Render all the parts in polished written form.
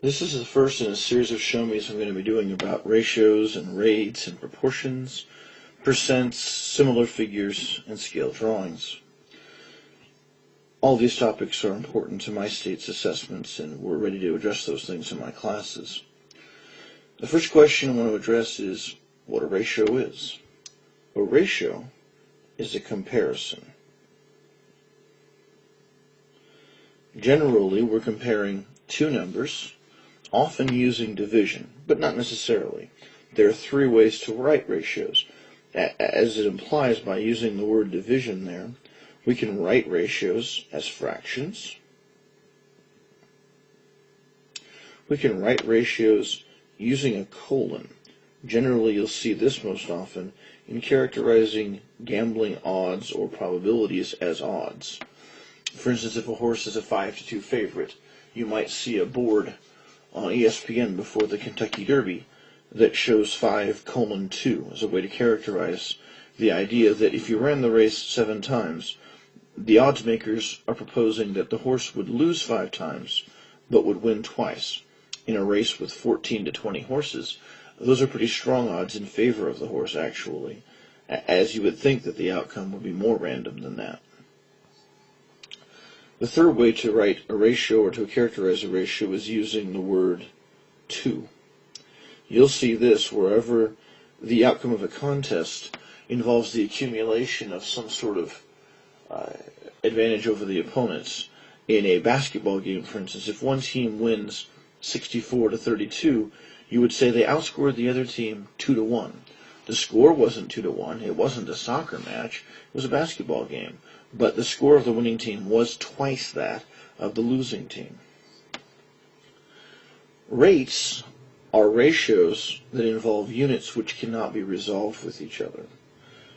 This is the first in a series of ShowMes I'm going to be doing about ratios and rates and proportions, percents, similar figures, and scale drawings. All these topics are important to my state's assessments, and we're ready to address those things in my classes. The first question I want to address is what a ratio is. A ratio is a comparison. Generally, we're comparing two numbers, often using division, but not necessarily. There are three ways to write ratios. As it implies by using the word division there, we can write ratios as fractions. We can write ratios using a colon. Generally, you'll see this most often in characterizing gambling odds or probabilities as odds. For instance, if a horse is a 5-2 favorite, you might see a board on ESPN before the Kentucky Derby that shows 5:2 as a way to characterize the idea that if you ran the race 7 times, the odds makers are proposing that the horse would lose 5 times but would win twice. In a race with 14 to 20 horses, those are pretty strong odds in favor of the horse, actually, as you would think that the outcome would be more random than that. The third way to write a ratio or to characterize a ratio is using the word to. You'll see this wherever the outcome of a contest involves the accumulation of some sort of advantage over the opponents. In a basketball game, for instance, if one team wins 64-32, you would say they outscored the other team 2-1. The score wasn't 2-1. It wasn't a soccer match. It was a basketball game. But the score of the winning team was twice that of the losing team. Rates are ratios that involve units which cannot be resolved with each other.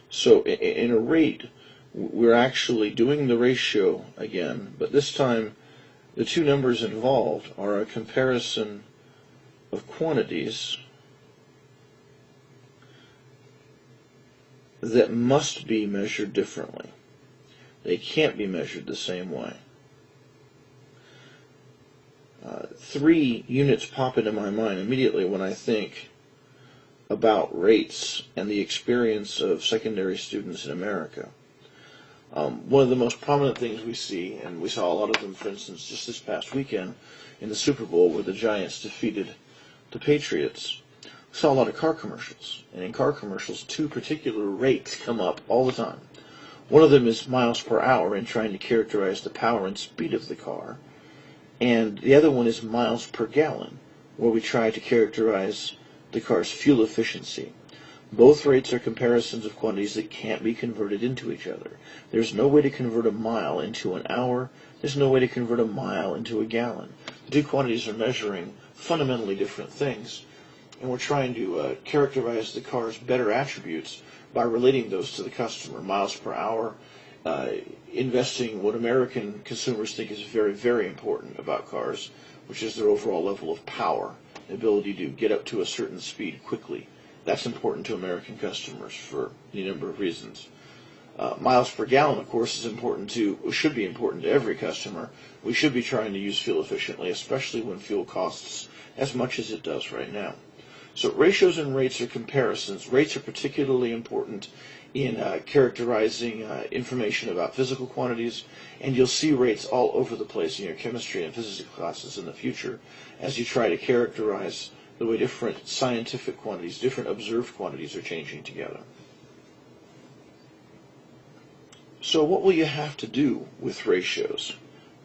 So in a rate, we're actually doing the ratio again, but this time the two numbers involved are a comparison of quantities that must be measured differently. They can't be measured the same way. 3 units pop into my mind immediately when I think about rates and the experience of secondary students in America. One of the most prominent things we see, and we saw a lot of them, for instance, just this past weekend in the Super Bowl where the Giants defeated the Patriots, we saw a lot of car commercials. And in car commercials, 2 particular rates come up all the time. One of them is miles per hour in trying to characterize the power and speed of the car. And the other one is miles per gallon, where we try to characterize the car's fuel efficiency. Both rates are comparisons of quantities that can't be converted into each other. There's no way to convert a mile into an hour. There's no way to convert a mile into a gallon. The two quantities are measuring fundamentally different things. And we're trying to characterize the car's better attributes by relating those to the customer. Miles per hour, investing what American consumers think is very, very important about cars, which is their overall level of power, the ability to get up to a certain speed quickly. That's important to American customers for any number of reasons. Miles per gallon, of course, should be important to every customer. We should be trying to use fuel efficiently, especially when fuel costs as much as it does right now. So ratios and rates are comparisons. Rates are particularly important in characterizing information about physical quantities, and you'll see rates all over the place in your chemistry and physics classes in the future as you try to characterize the way different scientific quantities, different observed quantities are changing together. So what will you have to do with ratios?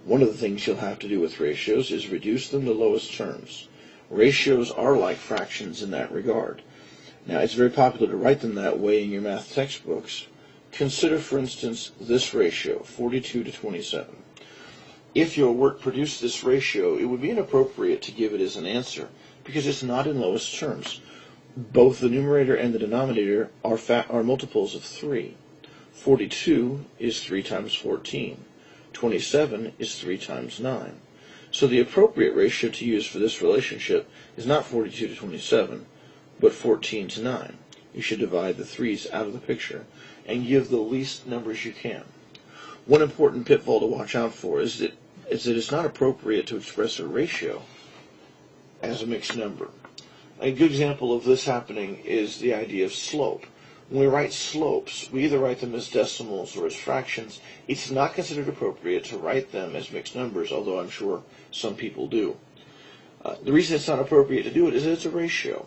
One of the things you'll have to do with ratios is reduce them to lowest terms. Ratios are like fractions in that regard. Now, it's very popular to write them that way in your math textbooks. Consider, for instance, this ratio, 42-27. If your work produced this ratio, it would be inappropriate to give it as an answer because it's not in lowest terms. Both the numerator and the denominator are multiples of 3. 42 is 3 times 14. 27 is 3 times 9. So the appropriate ratio to use for this relationship is not 42-27, but 14-9. You should divide the 3's out of the picture and give the least numbers you can. One important pitfall to watch out for is that it's not appropriate to express a ratio as a mixed number. A good example of this happening is the idea of slope. When we write slopes, we either write them as decimals or as fractions. It's not considered appropriate to write them as mixed numbers, although I'm sure some people do. The reason it's not appropriate to do it is that it's a ratio.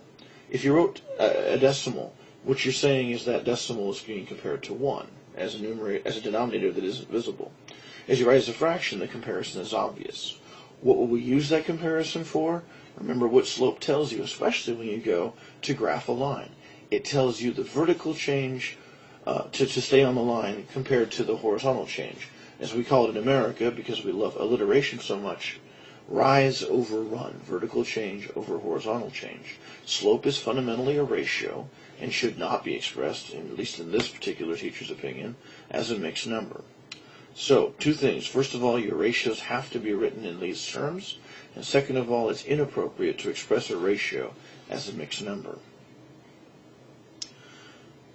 If you wrote a decimal, what you're saying is that decimal is being compared to 1 as a denominator that isn't visible. As you write as a fraction, the comparison is obvious. What will we use that comparison for? Remember what slope tells you, especially when you go to graph a line. It tells you the vertical change to stay on the line compared to the horizontal change. As we call it in America, because we love alliteration so much, rise over run, vertical change over horizontal change. Slope is fundamentally a ratio and should not be expressed, at least in this particular teacher's opinion, as a mixed number. So, two things. First of all, your ratios have to be written in these terms. And second of all, it's inappropriate to express a ratio as a mixed number.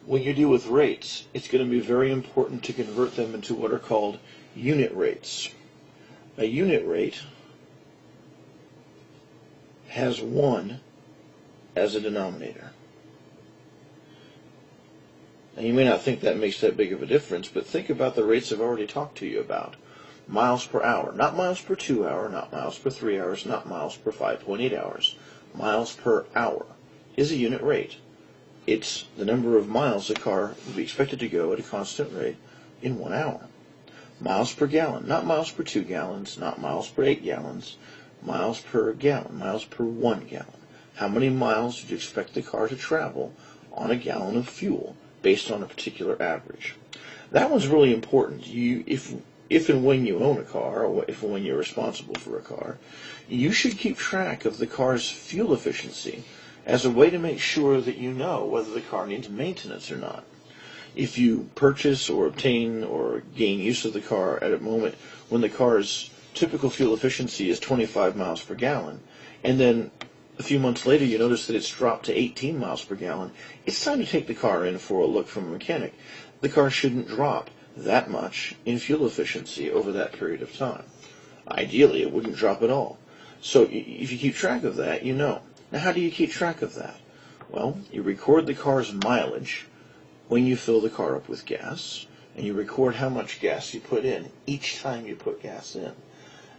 When you deal with rates, it's going to be very important to convert them into what are called unit rates. A unit rate has 1 as a denominator. Now, you may not think that makes that big of a difference, but think about the rates I've already talked to you about. Miles per hour, not miles per 2 hour, not miles per 3 hours, not miles per 5.8 hours. Miles per hour is a unit rate. It's the number of miles a car would be expected to go at a constant rate in 1 hour. Miles per gallon, not miles per 2 gallons, not miles per 8 gallons, miles per gallon, miles per 1 gallon. How many miles would you expect the car to travel on a gallon of fuel based on a particular average? That one's really important. If and when you own a car, or if and when you're responsible for a car, you should keep track of the car's fuel efficiency as a way to make sure that you know whether the car needs maintenance or not. If you purchase or obtain or gain use of the car at a moment when the car's typical fuel efficiency is 25 miles per gallon, and then a few months later you notice that it's dropped to 18 miles per gallon, it's time to take the car in for a look from a mechanic. The car shouldn't drop that much in fuel efficiency over that period of time. Ideally, it wouldn't drop at all. So if you keep track of that, you know. Now, how do you keep track of that? Well, you record the car's mileage when you fill the car up with gas, and you record how much gas you put in each time you put gas in.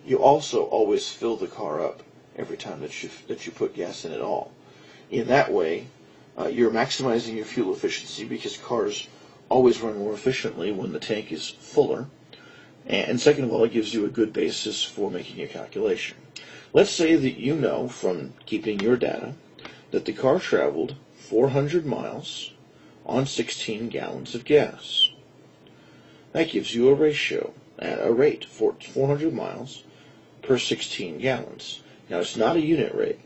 You also always fill the car up every time that you put gas in at all. In that way, you're maximizing your fuel efficiency because cars always run more efficiently when the tank is fuller. And second of all, it gives you a good basis for making a calculation. Let's say that you know from keeping your data that the car traveled 400 miles on 16 gallons of gas. That gives you a ratio, a rate for 400 miles per 16 gallons. Now, it's not a unit rate.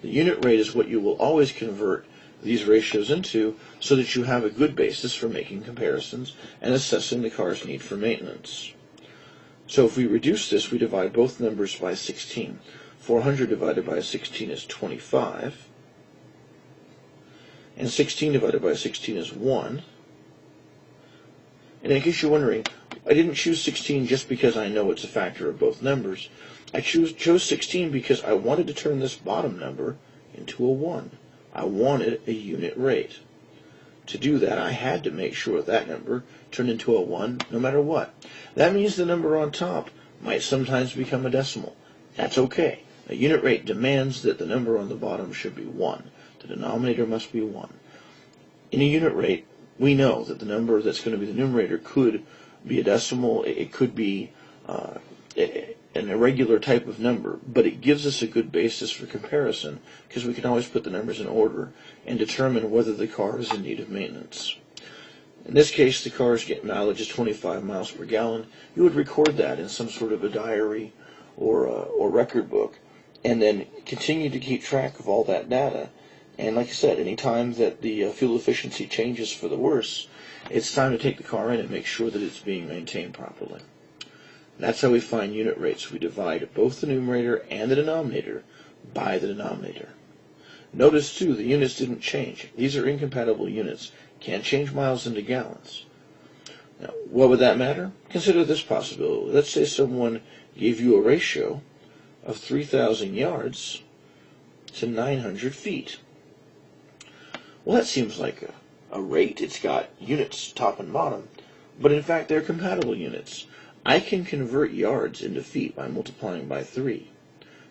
The unit rate is what you will always convert these ratios into so that you have a good basis for making comparisons and assessing the car's need for maintenance. So if we reduce this, we divide both numbers by 16. 400 divided by 16 is 25. And 16 divided by 16 is 1. And in case you're wondering, I didn't choose 16 just because I know it's a factor of both numbers. I chose 16 because I wanted to turn this bottom number into a 1. I wanted a unit rate. To do that, I had to make sure that number turned into a 1 no matter what. That means the number on top might sometimes become a decimal. That's okay. A unit rate demands that the number on the bottom should be 1. The denominator must be 1. In a unit rate, we know that the number that's going to be the numerator could be a decimal, it could be an irregular type of number, but it gives us a good basis for comparison because we can always put the numbers in order and determine whether the car is in need of maintenance. In this case, the car's mileage is 25 miles per gallon. You would record that in some sort of a diary or record book, and then continue to keep track of all that data. And like I said, any time that the fuel efficiency changes for the worse, it's time to take the car in and make sure that it's being maintained properly. That's how we find unit rates. We divide both the numerator and the denominator by the denominator. Notice, too, the units didn't change. These are incompatible units. Can't change miles into gallons. Now, what would that matter? Consider this possibility. Let's say someone gave you a ratio of 3,000 yards to 900 feet. Well, that seems like a rate. It's got units top and bottom, but in fact they're compatible units. I can convert yards into feet by multiplying by 3.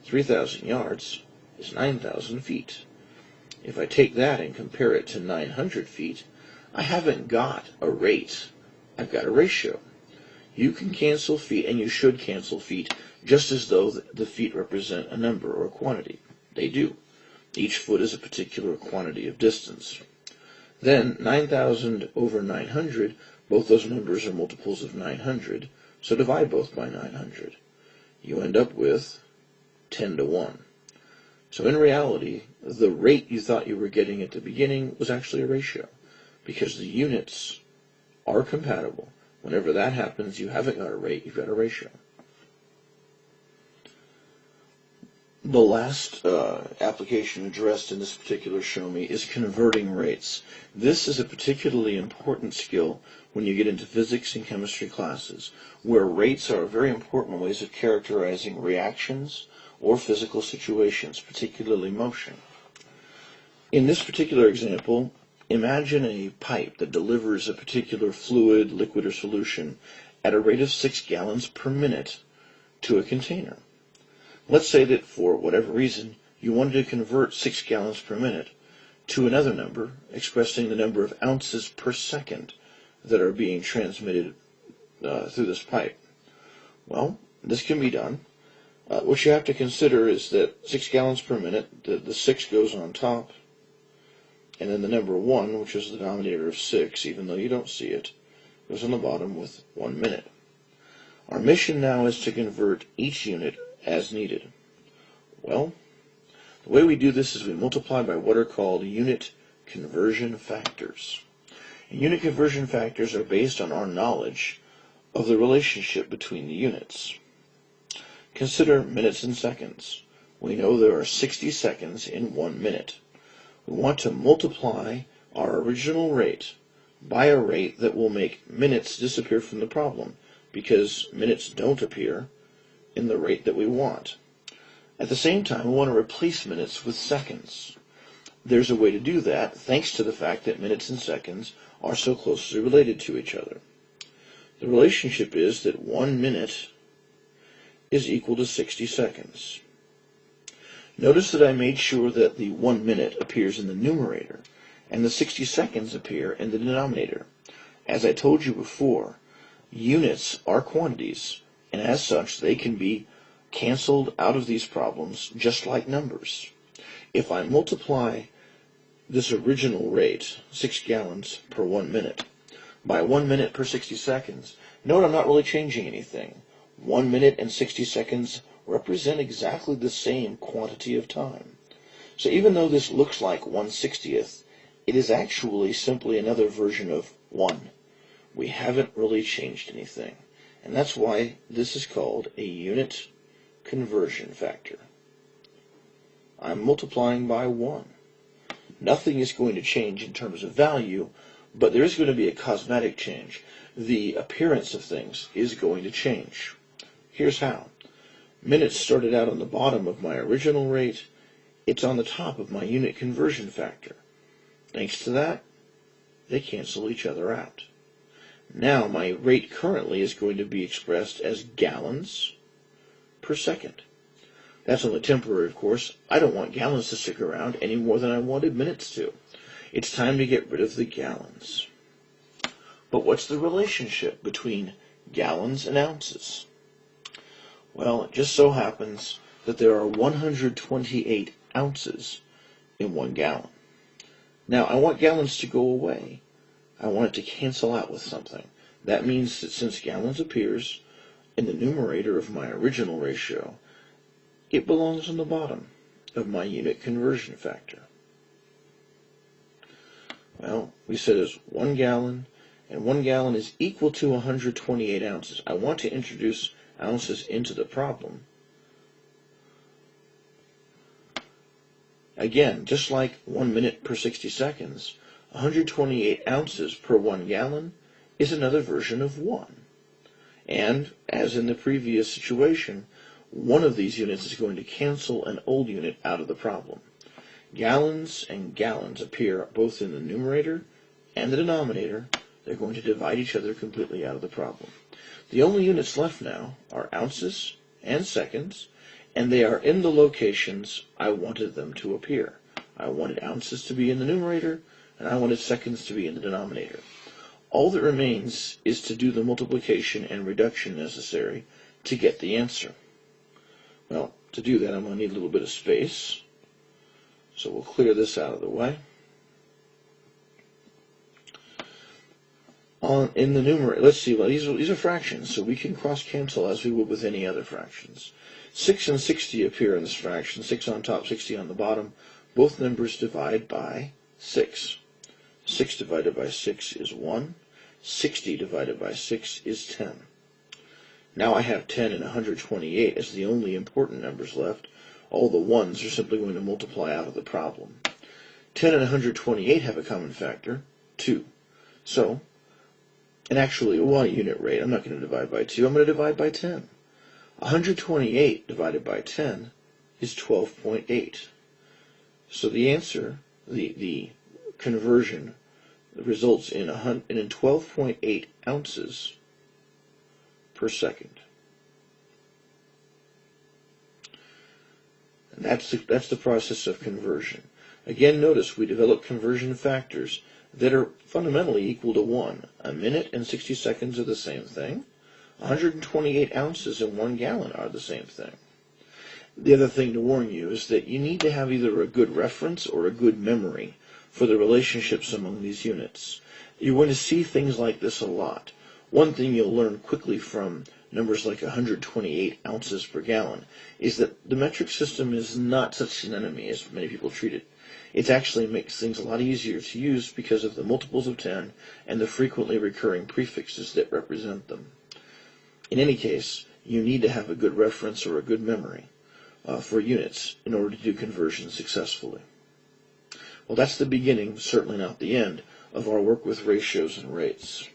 3,000 yards is 9,000 feet. If I take that and compare it to 900 feet, I haven't got a rate. I've got a ratio. You can cancel feet, and you should cancel feet, just as though the feet represent a number or a quantity. They do. Each foot is a particular quantity of distance. Then 9,000 over 900, both those numbers are multiples of 900, so divide both by 900. You end up with 10 to 1. So in reality, the rate you thought you were getting at the beginning was actually a ratio, because the units are compatible. Whenever that happens, you haven't got a rate, you've got a ratio. The last application addressed in this particular ShowMe is converting rates. This is a particularly important skill when you get into physics and chemistry classes, where rates are very important ways of characterizing reactions or physical situations, particularly motion. In this particular example, imagine a pipe that delivers a particular fluid, liquid, or solution at a rate of 6 gallons per minute to a container. Let's say that for whatever reason, you wanted to convert 6 gallons per minute to another number, expressing the number of ounces per second that are being transmitted through this pipe. Well, this can be done. What you have to consider is that 6 gallons per minute, the 6 goes on top, and then the number 1, which is the denominator of 6, even though you don't see it, goes on the bottom with 1 minute. Our mission now is to convert each unit as needed. Well, the way we do this is we multiply by what are called unit conversion factors. And unit conversion factors are based on our knowledge of the relationship between the units. Consider minutes and seconds. We know there are 60 seconds in 1 minute. We want to multiply our original rate by a rate that will make minutes disappear from the problem, because minutes don't appear in the rate that we want. At the same time, we want to replace minutes with seconds. There's a way to do that thanks to the fact that minutes and seconds are so closely related to each other. The relationship is that 1 minute is equal to 60 seconds. Notice that I made sure that the 1 minute appears in the numerator and the 60 seconds appear in the denominator. As I told you before, units are quantities, and as such they can be canceled out of these problems just like numbers. If I multiply this original rate, 6 gallons per 1 minute, by 1 minute per 60 seconds, note I'm not really changing anything. 1 minute and 60 seconds represent exactly the same quantity of time. So even though this looks like 1/60th, it is actually simply another version of 1. We haven't really changed anything. And that's why this is called a unit conversion factor. I'm multiplying by 1. Nothing is going to change in terms of value, but there is going to be a cosmetic change. The appearance of things is going to change. Here's how. Minutes started out on the bottom of my original rate. It's on the top of my unit conversion factor. Thanks to that, they cancel each other out. Now my rate currently is going to be expressed as gallons per second. That's only temporary, of course. I don't want gallons to stick around any more than I wanted minutes to. It's time to get rid of the gallons. But what's the relationship between gallons and ounces? Well, it just so happens that there are 128 ounces in 1 gallon. Now, I want gallons to go away. I want it to cancel out with something. That means that since gallons appears in the numerator of my original ratio, it belongs on the bottom of my unit conversion factor. Well, we said it's 1 gallon, and 1 gallon is equal to 128 ounces. I want to introduce ounces into the problem. Again, just like 1 minute per 60 seconds, 128 ounces per 1 gallon is another version of 1. And, as in the previous situation, one of these units is going to cancel an old unit out of the problem. gallons and gallons appear both in the numerator and the denominator, they're going to divide each other completely out of the problem. The only units left now are ounces and seconds, and they are in the locations I wanted them to appear. I wanted ounces to be in the numerator, and I wanted seconds to be in the denominator. All that remains is to do the multiplication and reduction necessary to get the answer. Well, to do that, I'm going to need a little bit of space. So we'll clear this out of the way. In the numerator, let's see, well, these are fractions, so we can cross-cancel as we would with any other fractions. 6 and 60 appear in this fraction, 6 on top, 60 on the bottom. Both numbers divide by 6. 6 divided by 6 is 1. 60 divided by 6 is 10. Now I have 10 and 128 as the only important numbers left. All the ones are simply going to multiply out of the problem. 10 and 128 have a common factor, 2. So, and actually, one unit rate, I'm not going to divide by 2, I'm going to divide by 10. 128 divided by 10 is 12.8. So the answer, the conversion, results in 12.8 ounces per second. And that's the process of conversion. Again, notice we develop conversion factors that are fundamentally equal to 1. A minute and 60 seconds are the same thing. 128 ounces in 1 gallon are the same thing. The other thing to warn you is that you need to have either a good reference or a good memory for the relationships among these units. You're going to see things like this a lot. One thing you'll learn quickly from numbers like 128 ounces per gallon is that the metric system is not such an enemy as many people treat it. It actually makes things a lot easier to use because of the multiples of 10 and the frequently recurring prefixes that represent them. In any case, you need to have a good reference or a good memory for units in order to do conversion successfully. Well, that's the beginning, certainly not the end, of our work with ratios and rates.